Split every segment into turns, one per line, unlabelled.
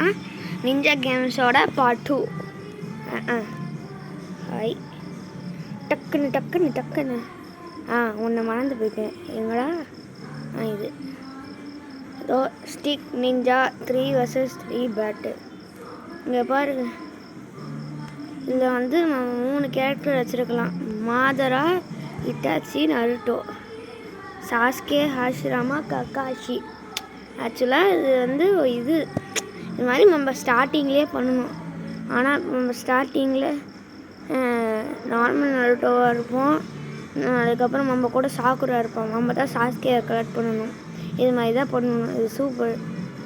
இதுதான் ninja கேம்ஸோட part 2. Hi டக்குன்னு ஒன்று மறந்து போயிட்டேன். எங்கடா இது ஏதோ ஸ்டிக் நிஞ்சா 3 vs 3 பேட்டு. இங்கே பாருங்க, இதில் வந்து நம்ம 3 கேரக்டர் வச்சுருக்கலாம். Madara, Itachi, Naruto, Sasuke, Hashirama, Kakashi. ஆக்சுவலாக இது வந்து இது மாதிரி நம்ம ஸ்டார்டிங்லேயே பண்ணணும். ஆனால் நம்ம ஸ்டார்டிங்கில் நார்மல் நருட்டோவாக இருப்போம். அதுக்கப்புறம் நம்ம கூட சாக்குரா இருப்போம். நம்ம தான் சாஸ்கேயை கலெக்ட் பண்ணணும். இது மாதிரி தான் பண்ணணும். இது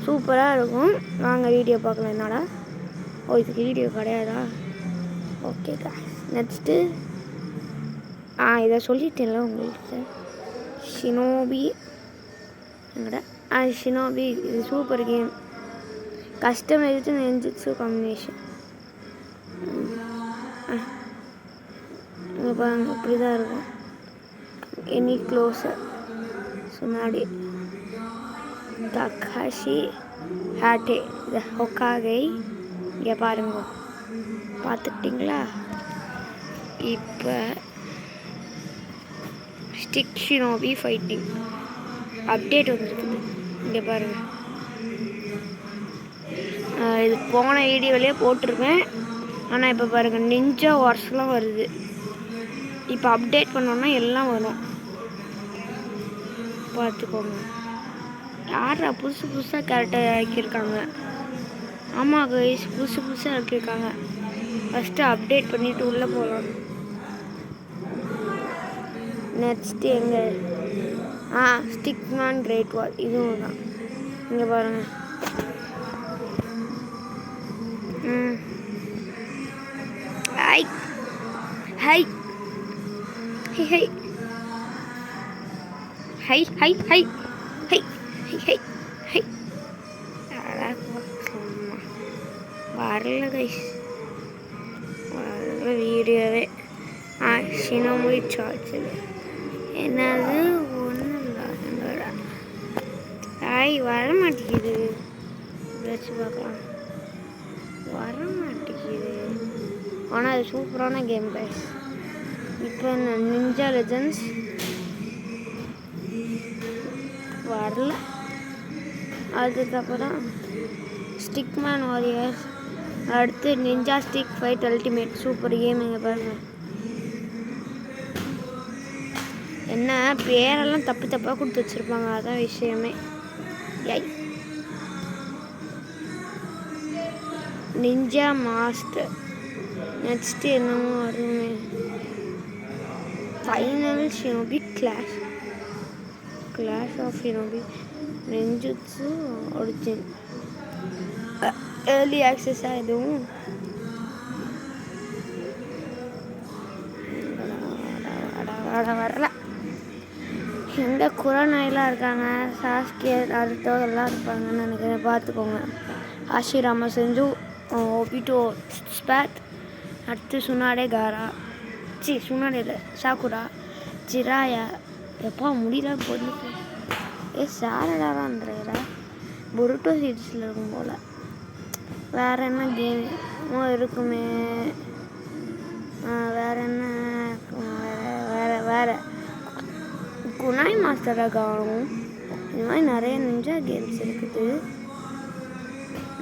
சூப்பராக இருக்கும். வாங்க வீடியோ பார்க்கலாம். என்னடா இதுக்கு வீடியோ கிடையாதா? ஓகே நெக்ஸ்ட்டு இதை சொல்லிட்டேன்ல உங்களுக்கு. ஷினோபி எங்கடா ஷினோபி இது super game. Customized ninjutsu combination. இங்கே பாருங்க, இப்படி தான் இருக்கும். Any closer Tsunade Takashi Hatake இது ஹொக்காகை. இங்கே பாருங்க, பார்த்துக்கிட்டிங்களா? இப்போ ஸ்டிக் ஷினோபி ஃபைட்டிங் அப்டேட் வந்துருக்குது. இங்கே பாருங்கள், இது போன வீடியோவிலே போட்டிருப்பேன். ஆனால் இப்போ பாருங்கள், நிஞ்சா வார்ஸ்லாம் வருது. இப்போ அப்டேட் பண்ணோன்னா எல்லாம் வரும், பார்த்துக்கோங்க. யாரா புதுசாக கேரக்டர் இறக்கியிருக்காங்க? ஆமாம் கைஸ், புதுசாக இறக்கியிருக்காங்க. ஃபஸ்ட்டு அப்டேட் பண்ணிவிட்டு உள்ளே போகலாம். நெக்ஸ்ட்டு எங்கே ஸ்டிக்மேன் கிரேட் வால் இதுவும் தான். இங்கே பாருங்கள், high high high high high high high high high high வரல கைஸ், வரல வீடியோவே. ஷினோபி சார்ஜ் என்னது ஒன்றும் இல்லை. வர மாட்டேங்குது. வச்சு பார்க்கலாம், வர மாட்டேங்குது. ஆனால் அது சூப்பரான கேம் கைஸ். இப்போ என்ன நிஞ்சா லெஜெண்ட்ஸ் வரல. அதுக்கப்புறம் ஸ்டிக்மேன் வாரியர்ஸ், அடுத்து ninja stick fight ultimate super game. இங்கே பாருங்கள், என்ன பேரெல்லாம் தப்பாக கொடுத்து வச்சுருப்பாங்க, அதான் விஷயமே. நிஞ்சா மாஸ்டர் நெக்ஸ்ட்டு என்னமோ வருமே. Final Shinobi clash of Shinobi ninjutsu origin early ஆக்சஸாக இதுவும். வரல. எங்கே குரோனாயெல்லாம் இருக்காங்க, சாஸ்கே நருட்டோ எல்லாம் இருப்பாங்கன்னு நினைக்கிறேன். பார்த்துக்கோங்க. ஹாஷிராமா செஞ்சு, ஒபிட்டோ ஸ்பேட், அடுத்து சுனாடே காரா, சுனாடேல சாக்குரா, ஜிராயா. எப்போ முடியல பொண்ணு சாரடாவான்றா புருட்டோ சீட்ஸில் இருக்கும் போல். வேறு என்ன கேம் இருக்குமே? வேறு என்ன வேறு குனாய் மாஸ்டராக காணும். இந்த மாதிரி நிறைய நிஞ்சா கேம்ஸ் இருக்குது.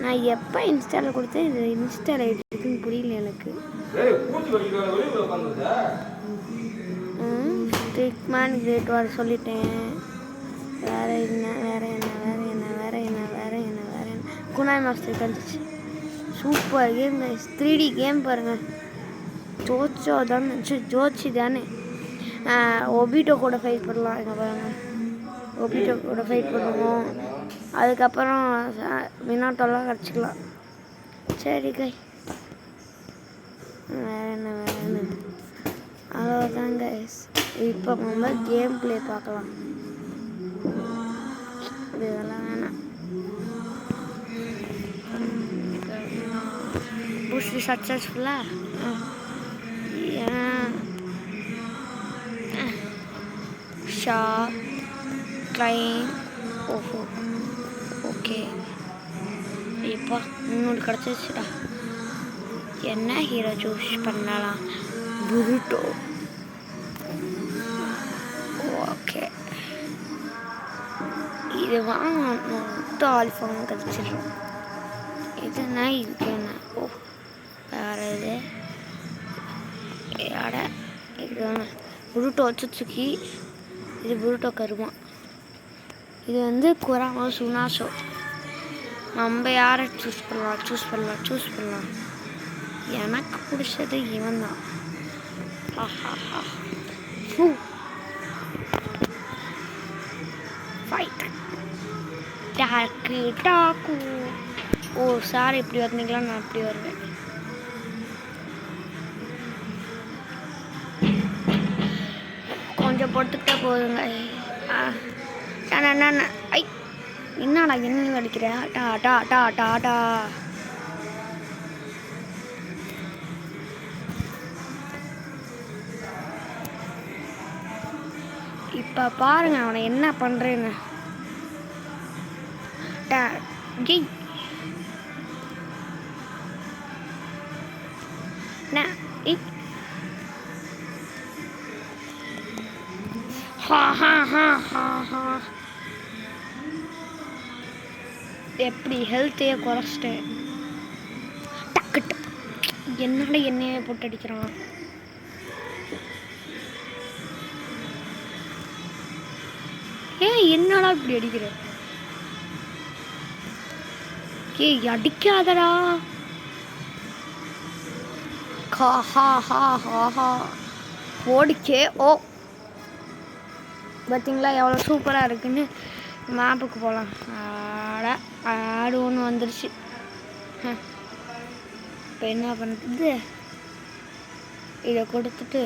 நான் எப்போ இன்ஸ்டாவில் கொடுத்தேன், இது இன்ஸ்டாவில் இருக்குன்னு புரியல எனக்கு. ஸ்டிக்மேன் கிரேட் வால் சொல்லிட்டேன். வேறு என்ன குனாய் மாஸ்டர் வந்துச்சு. Super game guys. 3D game பாருங்கள். ஜோச்சி தானே. ஒபிட்டோ கூட ஃபைட் பண்ணலாம். எங்கே பாருங்கள், ஒபிட்டோ கூட ஃபைட் பண்ணுவோம். அதுக்கப்புறம் மினாட்டோலாம் கிடச்சிக்கலாம். சரி கை, வேறு என்ன அவ்வளோதான் கைஸ். இப்போ நம்ம கேம் ப்ளே பார்க்கலாம். இதெல்லாம் வேணாம். புஷ் சக்ஸஸ்ஃபுல்லாக ஷாப் கிளைம். ஓஹோ ஓகே. இப்போ இன்னொன்று கிடச்சிச்சுடா. என்ன ஹீரோ சூஸ் பண்ணலாம்? புருட்டோ. ஓகே, இது வாங்க ஆல்ஃபாவும் கிடச்சிடும். இதுனா இதுக்கு என்ன? ஓ வேறு இது அட இதுதானே புருட்டோ சுச்சுக்கி. இது புருட்டோ கருமா. இது வந்து குராமோ சுனாஷோ. நம்ம யாரை சூஸ் பண்ணலாம்? எனக்கு பிடிச்சது இவன் தான். Fight dog. ஓ சார், இப்படி வந்தீங்களா? நான் அப்படி வருவேன். கொஞ்சம் பொறுத்துக்கிட்டே போதுங்க. ஐ என்னடா என்ன அடிக்கிற? டா டா டா டா டா. இப்போ பாருங்க அவனை என்ன பண்ணுறேன்னு. எப்படி ஹெல்த்தையே குறைச்சிட்டேன். டக்குட்டு என்னோட எண்ணெயை போட்டு அடிக்கிறான். ஏன் என்னடா இப்படி அடிக்கிற? ஏய் அடிக்காதடா. ஓடிச்சே. ஓ பார்த்தீங்களா எவ்வளோ சூப்பராக இருக்குன்னு. மேப்புக்கு போகலாம். ஆடு ஒன்று வந்துருச்சு. இப்போ என்ன பண்ணுறது? இதை கொடுத்துட்டு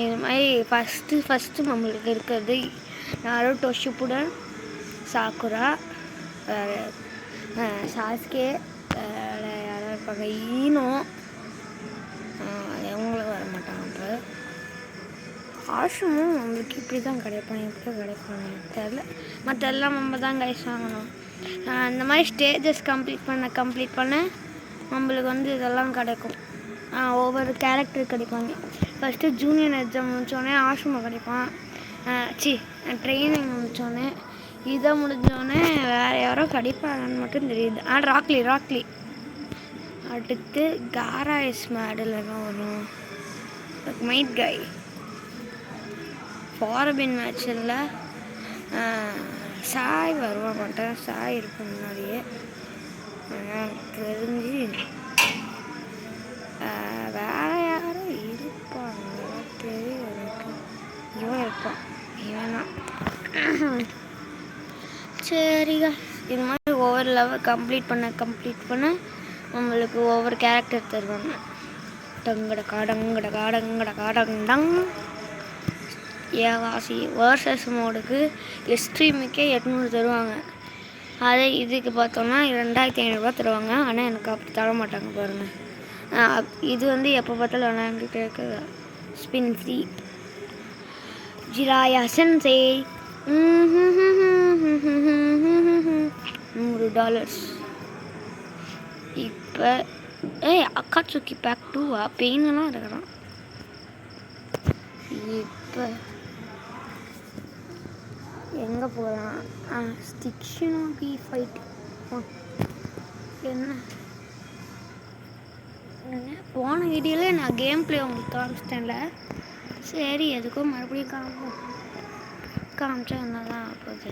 இது மாதிரி ஃபஸ்ட்டு நம்மளுக்கு இருக்கிறது நாருட்டோ ஷிப்புடன், சாக்குரா, சாஸ்கே, யாராவது இருப்பாங்க, ஈனோ, அவங்களும் வர மாட்டாங்க. இப்போ ஆஷமும் நம்மளுக்கு இப்படி தான் கிடைப்பாங்க. எப்படி கிடைப்பாங்க தெரில. மற்ற எல்லாம் நம்ம தான் கைஸ் வாங்கணும். இந்த மாதிரி ஸ்டேஜஸ் கம்ப்ளீட் பண்ண நம்மளுக்கு வந்து இதெல்லாம் கிடைக்கும். ஒவ்வொரு கேரக்டர் கிடைப்பாங்க. ஃபஸ்ட்டு ஜூனியர் எக்ஸாம் முடித்தோடனே ஆஷுமா கிடைப்பான். ட்ரைனிங் முடித்தோடனே இதை முடிஞ்சோடனே வேறு யாரோ கிடைப்பாங்கன்னு மட்டும் தெரியுது. ராக்லி. அடுத்து காரா எஸ்மேடில் தான் வரும். மைட் கை ஃபாரபின் மேட்சில் சாய் வருவா மாட்டேன். சாய் இருக்கு முன்னாடியே தெரிஞ்சு. வேறு யாரும் இருப்பாங்க தெரியும் எனக்கு. இவன் இருப்பான். இவனா சரிங்க. இது மாதிரி ஒவ்வொரு லெவல் கம்ப்ளீட் பண்ண நம்மளுக்கு ஒவ்வொரு கேரக்டர் தருவாங்க. டங்கடங் ஏவாசி வேர்சஸ் மோடுக்கு எக்ஸ்ட்ரீமுக்கே 800 தருவாங்க. அதே இதுக்கு பார்த்தோம்னா 2500 தருவாங்க. ஆனால் எனக்கு அப்படி தர மாட்டாங்க பாருங்கள். இது வந்து எப்போ பார்த்தாலும் விளையாண்டுட்டு இருக்குது. Spin free Jiraiya sensei $100. இப்போ அக்காட்சுக்கி பேக் 2 பெயினெல்லாம் இருக்கிறான். இப்போ எங்கே போகலாம்? ஸ்டிக்ஷனோகி ஃபைட் என்ன போன வீடியோவில் நான் கேம் பிளே உங்களுக்கு காமிச்சிட்டேன்ல. சரி எதுக்கும் மறுபடியும் காமிச்சா என்ன தான் போகுது.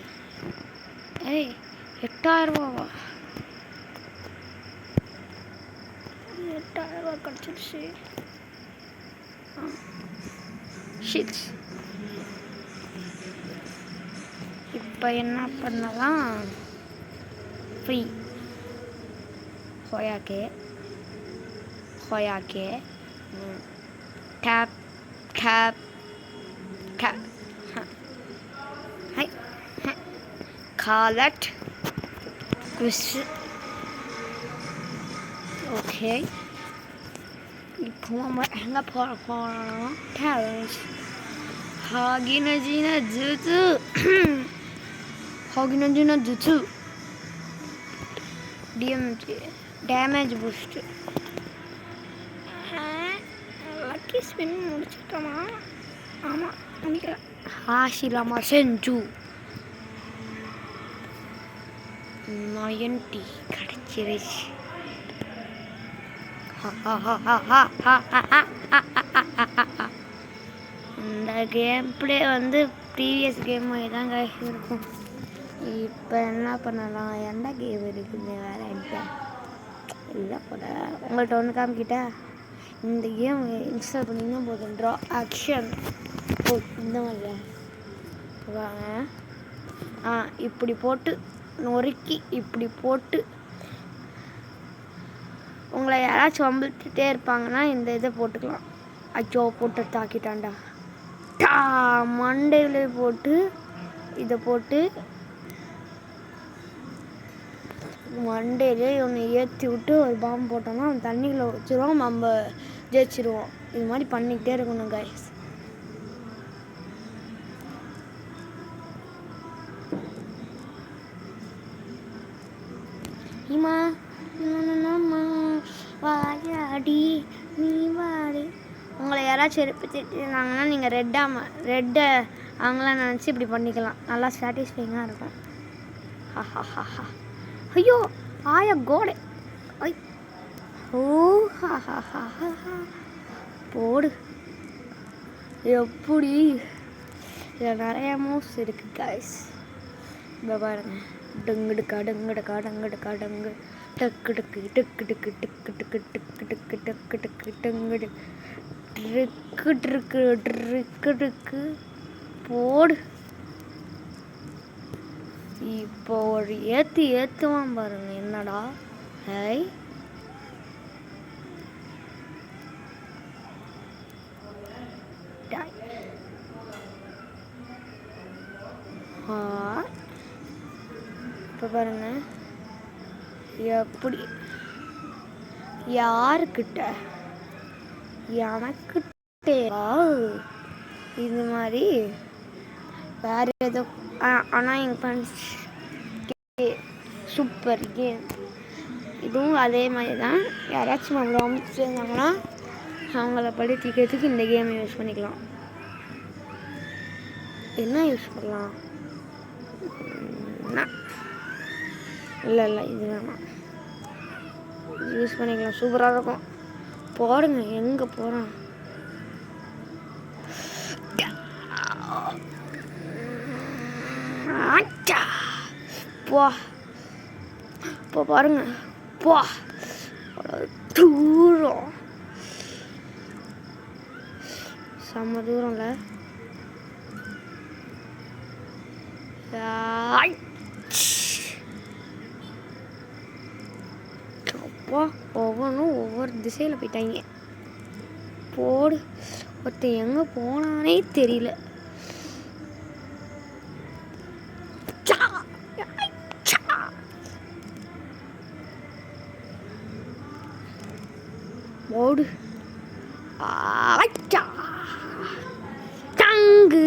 8000 கிடச்சிருச்சு. ஷிட்ஸ். இப்போ என்ன பண்ணலாம்? ஃப்ரீ ஹோயாக்கே டேப் காலட் குவிஸ். ஓகே, இப்போ நம்ம எங்கே போகிறோம்? டேலன்ஸ் ஹாகினஜின jutsu DMG damage boost. Lucky spin முடிச்சிட்டோமா? ஆமாம் முடிக்கிறேன். ஹாஷிலாமா செஞ்சு 90 கிடச்சிருச்சு. இந்த கேம் பிளே வந்து ப்ரீவியஸ் கேம் மாதிரி தான் இருக்கும். இப்போ என்ன பண்ணலாம்? எந்த கேம் இருக்குதுன்னு வேறு என்கிட்ட இல்லை போல. உங்கள்கிட்ட ஒன்று காமிக்கிட்டா இந்த கேம் இன்ஸ்டால் பண்ணிங்கன்னா போதும். ட்ரா ஆக்ஷன் இந்த மாதிரி வாங்க. இப்படி போட்டு நொறுக்கி இப்படி போட்டு உங்களை யாராச்சும் வம்பிட்டுட்டே இருப்பாங்கன்னா இந்த இதை போட்டுக்கலாம். அச்சோ போட்டு தாக்கிட்டான்டா. மண்டையில போட்டு இதை போட்டு மண்டையிலே ஒன்று ஏற்றி விட்டு ஒரு பாம்பு போட்டோம்னா அவன் தண்ணிக்குள்ளே வச்சுருவோம், நம்ம ஜெயிச்சிருவோம். இது மாதிரி பண்ணிக்கிட்டே இருக்கணும் கைஸ். இமா வாயாடி நீ வாடி. உங்களை யாராச்சும் செருப்பு திட்டிருந்தாங்கன்னா நீங்கள் ரெட்டை அவங்களாம் நினச்சி இப்படி பண்ணிக்கலாம். நல்லா சாட்டிஸ்ஃபைங்காக இருக்கும். ஹா ஐயோ ஆயா கோடை. ஐ ஓ போடு. எப்படி இதில் நிறைய மூவ்ஸ் இருக்குது கைஸ். இப்போ பாருங்க. டங்குடுக்கா டங்குடுக்கா டங்குடுக்கா டங்கு டக்கு டக்கு டக்கு டக்கு டக்கு டக்கு டக்கு டக்கு டக்கு டக்கு டங்குடு ட்ரிக்கு ட்ரிக்கு ட்ரிக்கு ட்ரிக்கு போடு. இப்போ ஒரு ஏற்றுவான் பாருங்க. என்னடா ஹை இப்போ பாருங்க எப்படி யாருக்கிட்ட எனக்கிட்டே இது மாதிரி வேறு ஏதோ. ஆனால் எங்கள் ஃப்ரெண்ட்ஸ் சூப்பர் கேம். இதுவும் அதே மாதிரி தான். யாராச்சும் நம்மளை அமைச்சிருந்தாங்கன்னா அவங்கள படிக்கிறதுக்கு இந்த கேமை யூஸ் பண்ணிக்கலாம். என்ன யூஸ் பண்ணலாம்? இல்லை இது வேணாம். யூஸ் பண்ணிக்கலாம். சூப்பராக இருக்கும். போடுங்க. எங்கே போகிறோம்? போ பாருங்க. போ தூரம் செம்ம தூரம்ல. அப்பா ஒவ்வொன்றும் ஒவ்வொரு திசையில் போயிட்டாங்க. போடு. ஒருத்தன் எங்கே போனானே தெரியல. ஓடு. டங்கு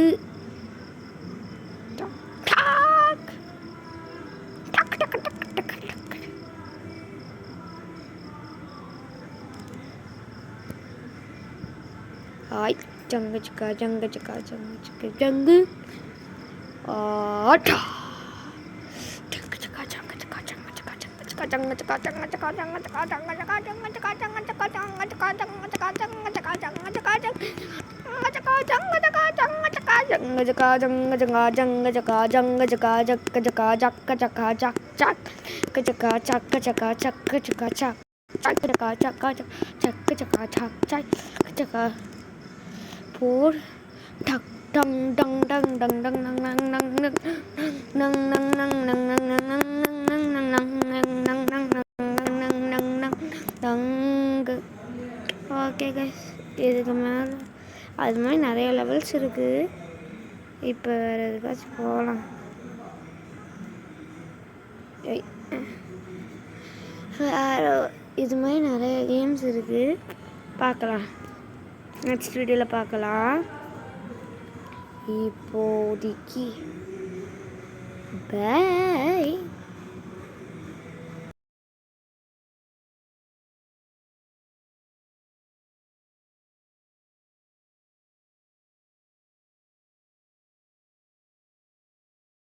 ஜங்கு சிக்கா ஜங்கு சிக்கா ஜங்கு சிக்கா ஜங்கு ஆட்டா ஜங்கு சிக்கா ஜங்கு சிக்கா ஜங்கு சிக்கா ஜங்கு சிக்கா ஜங்கு சிக்கா ஜங்கு சிக்கா ஜங்கு சிக்கா ஜங்கு சிக்கா ஜங்கு சிக்கா ஜங்கு சிக்கா ஜங்கு சிக்கா ஜங்கு சிக்கா ஜங்கு சிக்கா ஜங்கு சிக்கா ஜங்கு போர் டக் டங் டங் டங் டங் டங் நங் நங் நங் நங் நங் நங் நங் நங் நங் நங் நங். ஓகே கைஸ், இதுக்கு மேலே அது மாதிரி நிறைய லெவல்ஸ் இருக்குது. இப்போ வேறு எதுக்காச்சும் போகலாம். வேறு இது மாதிரி நிறைய கேம்ஸ் இருக்குது. பார்க்கலாம், நெக்ஸ்ட் வீடியோவில் பார்க்கலாம். இப்போதைக்கு பை.